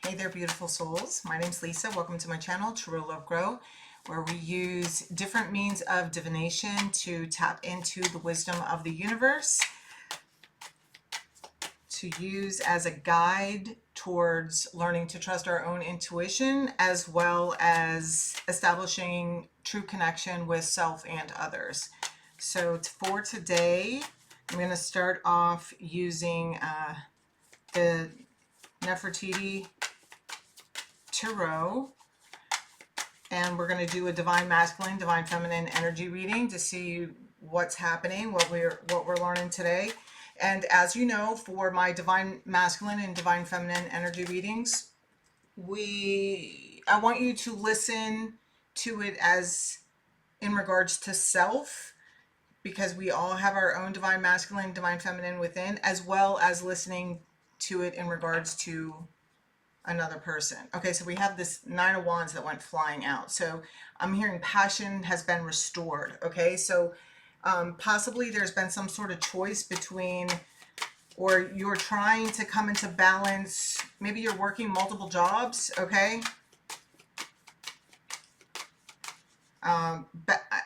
Hey there, beautiful souls. My name's Lisa. Welcome to my channel, TarotLove Grow, where we use different means of divination to tap into the wisdom of the universe, to use as a guide towards learning to trust our own intuition, as well as establishing true connection with self and others. So for today, I'm going to start off using the Nefertiti Tarot, and we're going to do a divine masculine, divine feminine energy reading to see what's happening, what we're learning today. And as you know, for my divine masculine and divine feminine energy readings, I want you to listen to it as in regards to self, because we all have our own divine masculine, divine feminine within, as well as listening to it in regards to another person. Okay, so we have this Nine of Wands that went flying out. So I'm hearing passion has been restored. Okay, so possibly there's been some sort of choice between, or you're trying to come into balance. Maybe you're working multiple jobs. Okay. And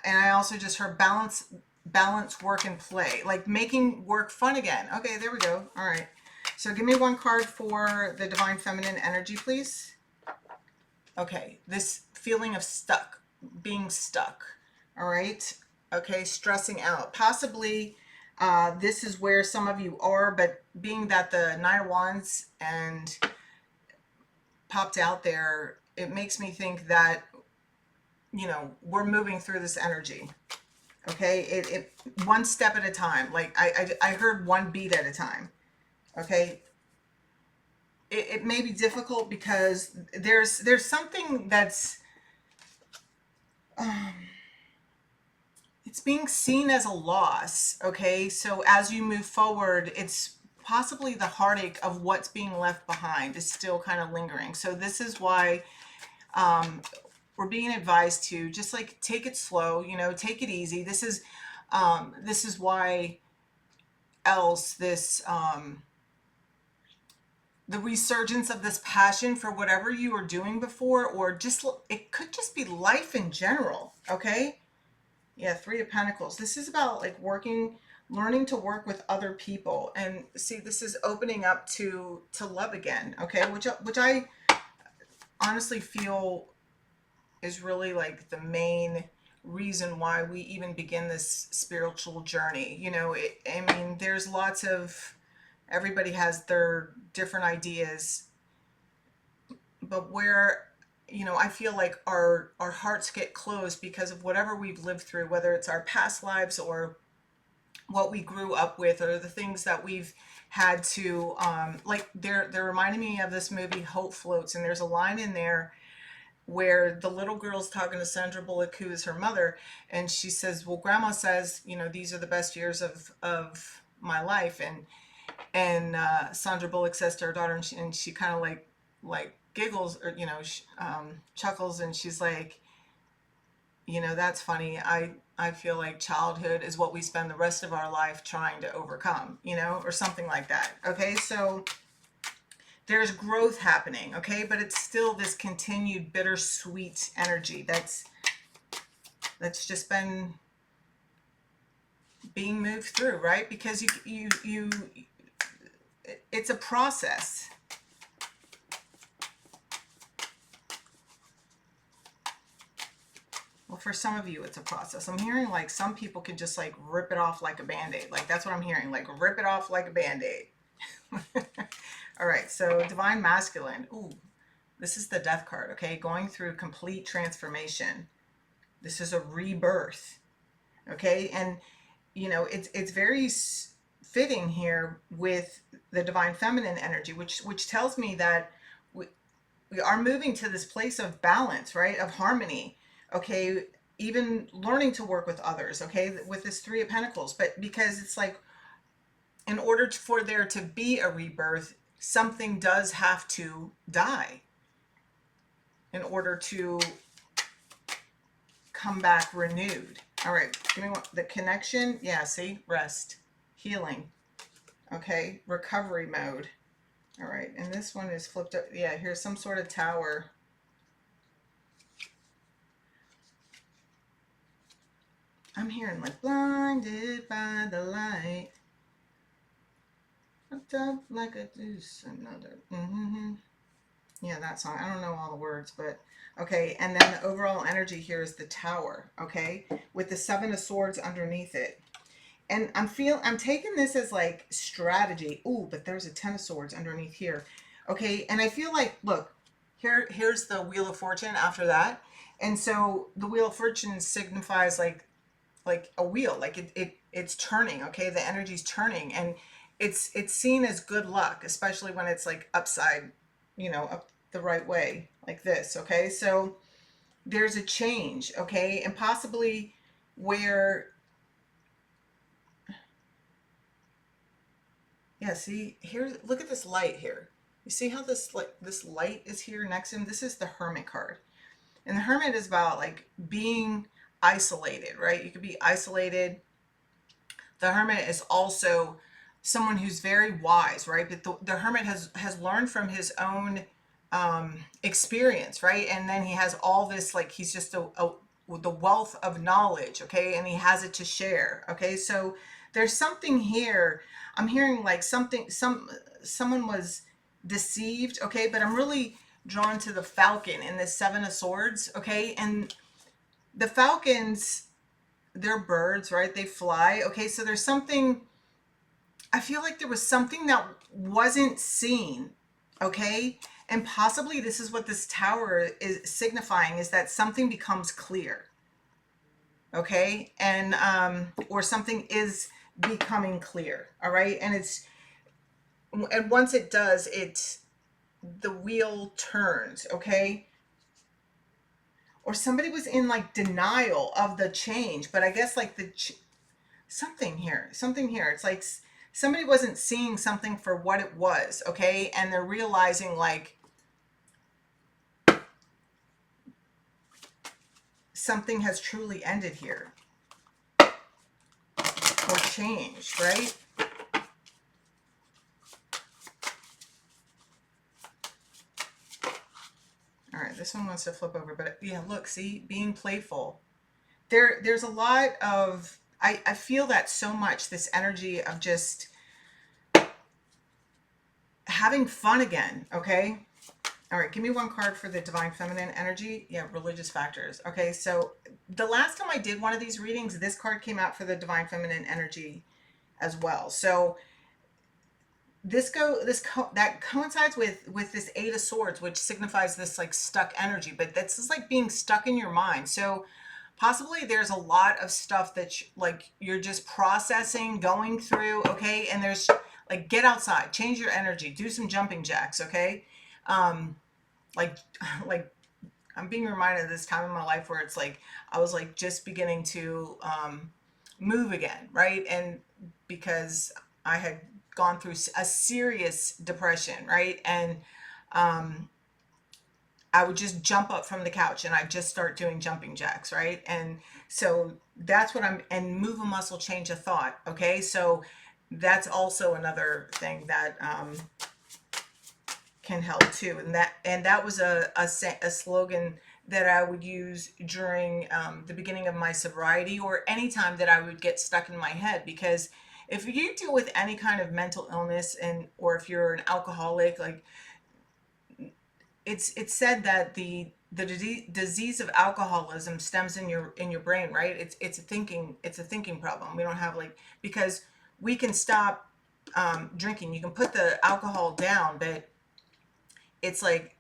I also just heard balance work and play, like making work fun again. Okay, there we go. All right. So give me one card for the divine feminine energy, please. Okay, this feeling of stuck, being stuck. All right. Okay, stressing out. Possibly this is where some of you are, but being that the Nine of Wands and popped out there, it makes me think that, you know, we're moving through this energy. Okay, it one step at a time. Like I heard one beat at a time. Okay, it may be difficult because there's something that's it's being seen as a loss. Okay, so as you move forward, it's possibly the heartache of what's being left behind is still kind of lingering. So this is why we're being advised to just like take it slow, you know, take it easy. This is why else this the resurgence of this passion for whatever you were doing before, or just it could just be life in general. Okay, yeah, Three of Pentacles. This is about like learning to work with other people, and see, this is opening up to love again. Okay, which I honestly feel is really like the main reason why we even begin this spiritual journey. You know, I mean, there's lots of, everybody has their different ideas, but where, you know, I feel like our hearts get closed because of whatever we've lived through, whether it's our past lives or what we grew up with, or the things that we've had to like they're reminding me of this movie Hope Floats, and there's a line in there where the little girl's talking to Sandra Bullock, who is her mother, and she says, well, grandma says, you know, these are the best years of my life. And Sandra Bullock says to her daughter, and she kind of like giggles, or, you know, chuckles, and she's like, you know, that's funny. I feel like childhood is what we spend the rest of our life trying to overcome, you know, or something like that. Okay, so there's growth happening. Okay, but it's still this continued bittersweet energy that's just been being moved through, right? Because you it's a process. Well, for some of you, it's a process. I'm hearing like some people can just like rip it off like a band-aid. Like that's what I'm hearing, like rip it off like a band-aid. All right, so divine masculine. Ooh, this is the death card. Okay, going through complete transformation. This is a rebirth. Okay, and you know, it's very fitting here with the divine feminine energy, which tells me that we are moving to this place of balance, right, of harmony. Okay, even learning to work with others. Okay, with this Three of Pentacles, but because it's like, in order for there to be a rebirth, something does have to die in order to come back renewed. All right, give me the connection. Yeah, see, rest, healing. Okay, recovery mode. All right, and this one is flipped up. Yeah, here's some sort of tower. I'm hearing like blinded by the light. Looked up like a deuce another. Yeah, that song. I don't know all the words, but okay. And then the overall energy here is the tower, okay, with the Seven of Swords underneath it. And I'm taking this as like strategy. Ooh, but there's a Ten of Swords underneath here. Okay, and I feel like, look, here's the Wheel of Fortune after that. And so the Wheel of Fortune signifies like a wheel, like it's turning, okay? The energy's turning, and it's seen as good luck, especially when it's like upside, up the right way, like this, okay? So there's a change, okay? And possibly where, yeah, see here, look at this light here. You see how this light is here next to him? This is the Hermit card. And the Hermit is about like being isolated, right? You could be isolated. The Hermit is also someone who's very wise, right? But the Hermit has learned from his own experience, right? And then he has all this, like, he's just the wealth of knowledge, okay? And he has it to share, okay? So there's something here. I'm hearing like someone was deceived, okay? But I'm really drawn to the Falcon in this Seven of Swords, okay? And the Falcons, they're birds, right? They fly. Okay, so there's something, I feel like there was something that wasn't seen. Okay, and possibly this is what this tower is signifying, is that something becomes clear. Okay, and or something is becoming clear. All right, and once it does, the wheel turns. Okay, or somebody was in like denial of the change, but I guess like something here. It's like somebody wasn't seeing something for what it was, okay? And they're realizing like something has truly ended here or changed, right? All right, this one wants to flip over, but yeah, look, see, being playful. There's a lot of, I feel that so much, this energy of just having fun again, okay? All right, give me one card for the Divine Feminine energy. Yeah, religious factors. Okay, so the last time I did one of these readings, this card came out for the Divine Feminine energy as well. So that coincides with this Eight of Swords, which signifies this like stuck energy, but that's just like being stuck in your mind. So possibly there's a lot of stuff that like you're just processing, going through, okay? And there's like, get outside, change your energy, do some jumping jacks, okay? Like like I'm being reminded of this time in my life where it's like I was like just beginning to move again, right? And because I had gone through a serious depression, right? And I would just jump up from the couch and I just start doing jumping jacks, right? And so that's what and move a muscle, change a thought, okay? So that's also another thing that can help too. And that was a slogan that I would use during the beginning of my sobriety, or anytime that I would get stuck in my head. Because if you deal with any kind of mental illness, or if you're an alcoholic, like, it's said that the disease of alcoholism stems in your brain, right? It's a thinking problem. We don't have, like, because we can stop drinking, you can put the alcohol down, but it's like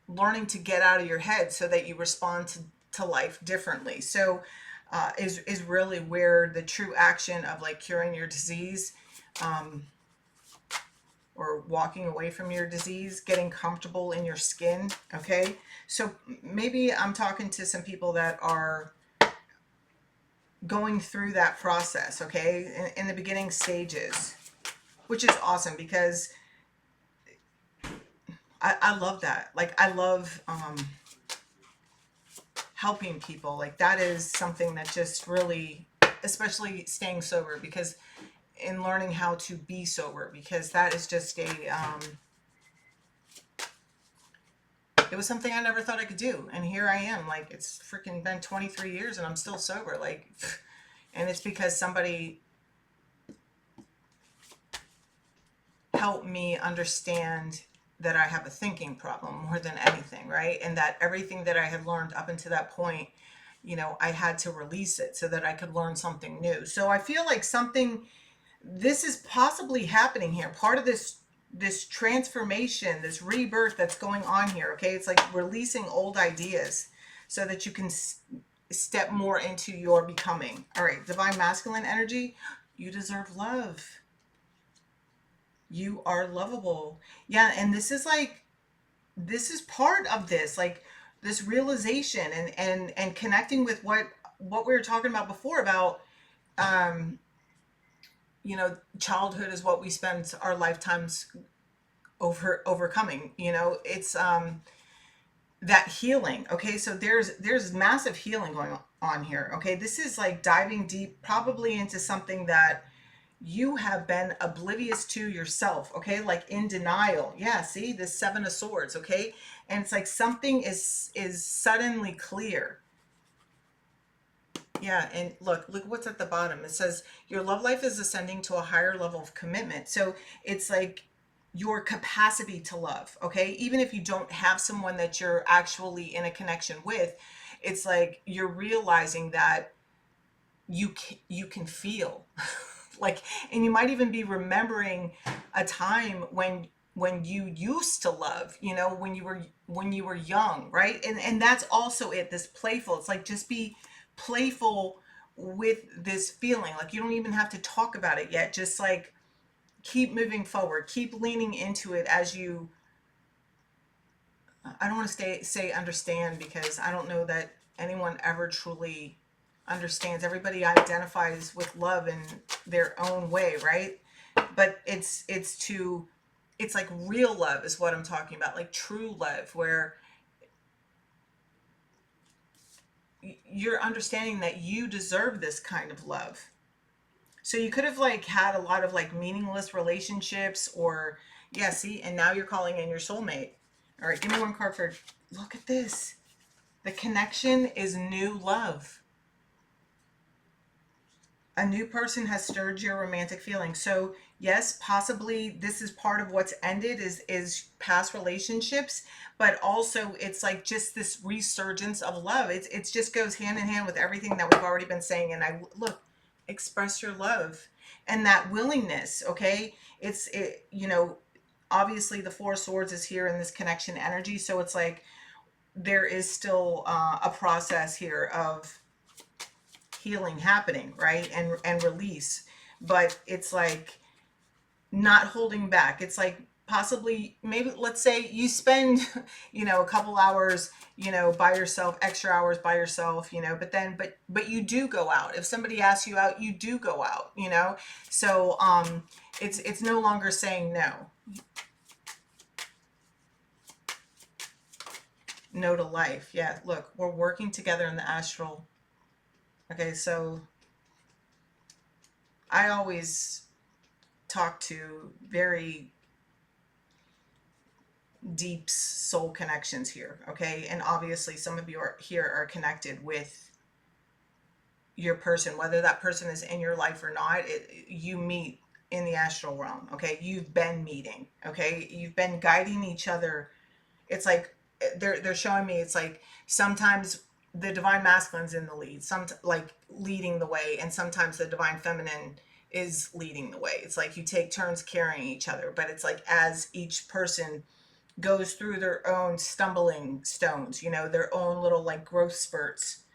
learning to get out of your head so that you respond to life differently. So is really where the true action of like curing your disease, or walking away from your disease, getting comfortable in your skin. Okay, so maybe I'm talking to some people that are going through that process, okay, in the beginning stages, which is awesome, because I love that. Like, I love helping people. Like, that is something that just really, especially staying sober, because in learning how to be sober, because that is just a it was something I never thought I could do, and here I am. Like, it's freaking been 23 years and I'm still sober. Like, and it's because somebody helped me understand that I have a thinking problem more than anything, right? And that everything that I had learned up until that point, I had to release it so that I could learn something new. So I feel like this is possibly happening here. Part of this transformation, this rebirth that's going on here, okay? It's like releasing old ideas so that you can step more into your becoming. All right, divine masculine energy, you deserve love. You are lovable. Yeah, and this is part of this, like this realization and connecting with what we were talking about before about um childhood is what we spend our lifetimes overcoming. It's that healing. Okay, so there's massive healing going on here. Okay, this is like diving deep probably into something that you have been oblivious to yourself. Okay, like in denial. Yeah, see the Seven of Swords. Okay, and it's like something is suddenly clear. Yeah, and look what's at the bottom. It says your love life is ascending to a higher level of commitment. So it's like your capacity to love, okay? Even if you don't have someone that you're actually in a connection with, it's like you're realizing that you can feel like, and you might even be remembering a time when you used to love, when you were young, right? And that's also it, this playful. It's like, just be playful with this feeling. Like, you don't even have to talk about it yet. Just like keep moving forward, keep leaning into it as you, I don't want to say understand, because I don't know that anyone ever truly understands. Everybody identifies with love in their own way, right? But it's like real love is what I'm talking about, like true love, where you're understanding that you deserve this kind of love. So you could have like had a lot of like meaningless relationships, or yeah, see, and now you're calling in your soulmate. All right, give me one card for, look at this. The connection is new love. A new person has stirred your romantic feelings. So yes, possibly this is part of what's ended is past relationships, but also it's like just this resurgence of love. It's just goes hand in hand with everything that we've already been saying. And I look, express your love and that willingness. Okay, obviously the Four of Swords is here in this connection energy, so it's like there is still a process here of healing happening, right? And release. But it's like not holding back. It's like possibly, maybe, let's say you spend a couple hours by yourself, extra hours by yourself, but you do go out. If somebody asks you out, you do go out. So it's no longer saying no to life. Yeah, look, we're working together in the astral. Okay, so I always talk to very deep soul connections here. Okay, and obviously some of you are connected with your person, whether that person is in your life or not. You meet in the astral realm. Okay, you've been meeting. Okay, you've been guiding each other. It's like they're showing me, it's like sometimes the divine masculine's in the lead, some like leading the way, and sometimes the divine feminine is leading the way. It's like you take turns carrying each other, but it's like as each person goes through their own stumbling stones, their own little like growth spurts.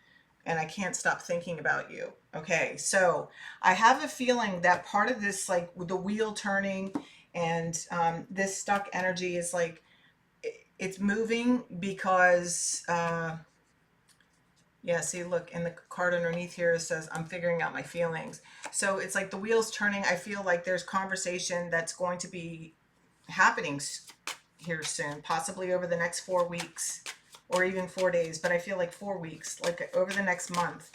And I can't stop thinking about you. Okay, so I have a feeling that part of this, like with the wheel turning and this stuck energy, is like it's moving because yeah, see, look, in the card underneath here it says I'm figuring out my feelings. So it's like the wheels turning. I feel like there's conversation that's going to be happening here soon, possibly over the next 4 weeks or even 4 days, but I feel like 4 weeks, like over the next month.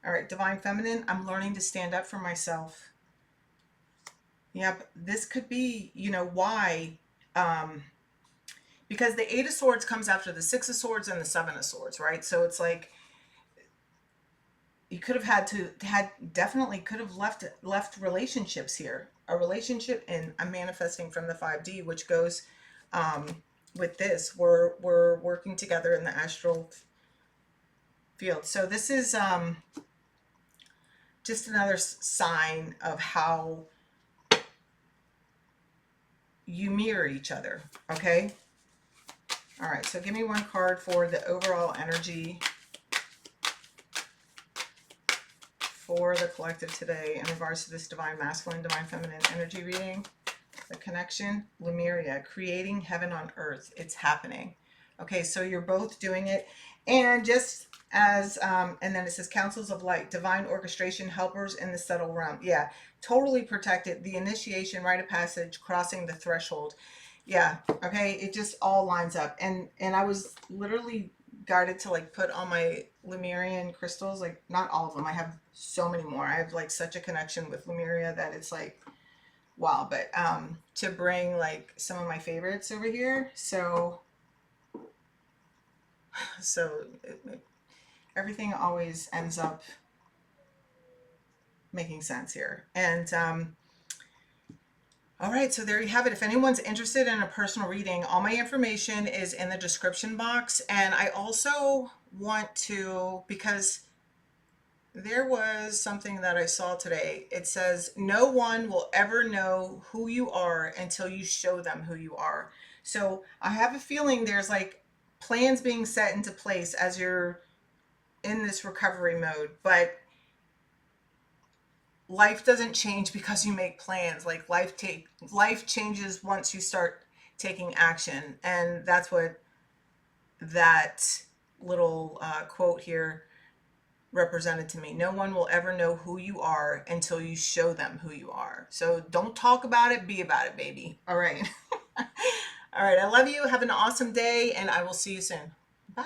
All right, divine feminine, I'm learning to stand up for myself. Yep, this could be, why. Um, because the Eight of Swords comes after the Six of Swords and the Seven of Swords, right? So it's like you could have had definitely could have left relationships here. A relationship, and I'm manifesting from the 5D, which goes um, with this. We're working together in the astral field. So this is just another sign of how you mirror each other. Okay. All right. So give me one card for the overall energy for the collective today in regards to this divine masculine, divine feminine energy reading. The connection, Lemuria, creating heaven on earth. It's happening. Okay, so you're both doing it. And just as, and then it says councils of light, divine orchestration, helpers in the subtle realm. Yeah, totally protected. The initiation, rite of passage, crossing the threshold. Yeah, okay, it just all lines up. And I was literally guided to like put on my Lemurian crystals, like not all of them. I have so many more. I have like such a connection with Lemuria that it's like wow. But to bring like some of my favorites over here. So everything always ends up making sense here. And all right, so there you have it. If anyone's interested in a personal reading, all my information is in the description box. And I also want to, because there was something that I saw today. It says, no one will ever know who you are until you show them who you are. So I have a feeling there's like plans being set into place as you're in this recovery mode, but life doesn't change because you make plans. Like life changes once you start taking action. And that's what that little quote here represented to me. No one will ever know who you are until you show them who you are. So don't talk about it, be about it, baby. All right. All right. I love you. Have an awesome day, and I will see you soon. Bye.